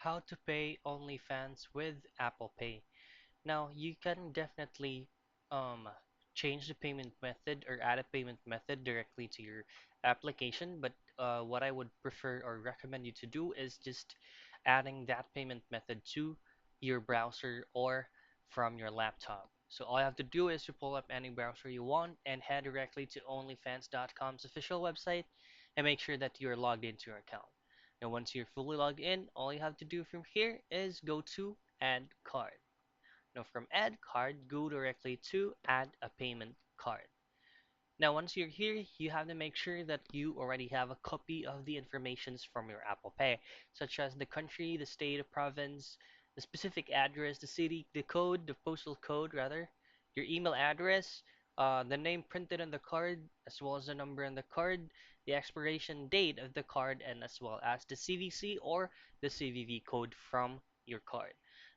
how to pay OnlyFans with Apple Pay. Now, you can definitely um, change the payment method or add a payment method directly to your application, but what I would prefer or recommend you to do is just adding that payment method to your browser or from your laptop. So all you have to do is to pull up any browser you want and head directly to onlyfans.com's official website and make sure that you're logged into your account. Now, once you're fully logged in, all you have to do from here is go to Add Card. Now from add card, go directly to add a payment card. Now once you're here, you have to make sure that you already have a copy of the informations from your Apple Pay, such as the country, the state, the province, the specific address, the city, the code, the postal code rather, your email address, the name printed on the card, as well as the number on the card, the expiration date of the card, and as well as the CVC or the CVV code from your card.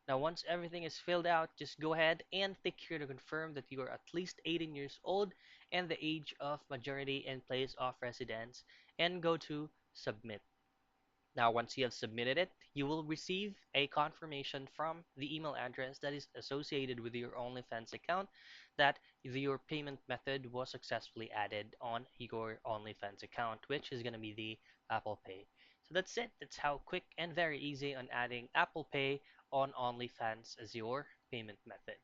Now, once everything is filled out, just go ahead and click here to confirm that you are at least 18 years old and the age of majority and place of residence, and go to submit. Now, once you have submitted it, you will receive a confirmation from the email address that is associated with your OnlyFans account that your payment method was successfully added on your OnlyFans account, which is going to be the Apple Pay. So that's it. That's how quick and very easy on adding Apple Pay on OnlyFans as your payment method.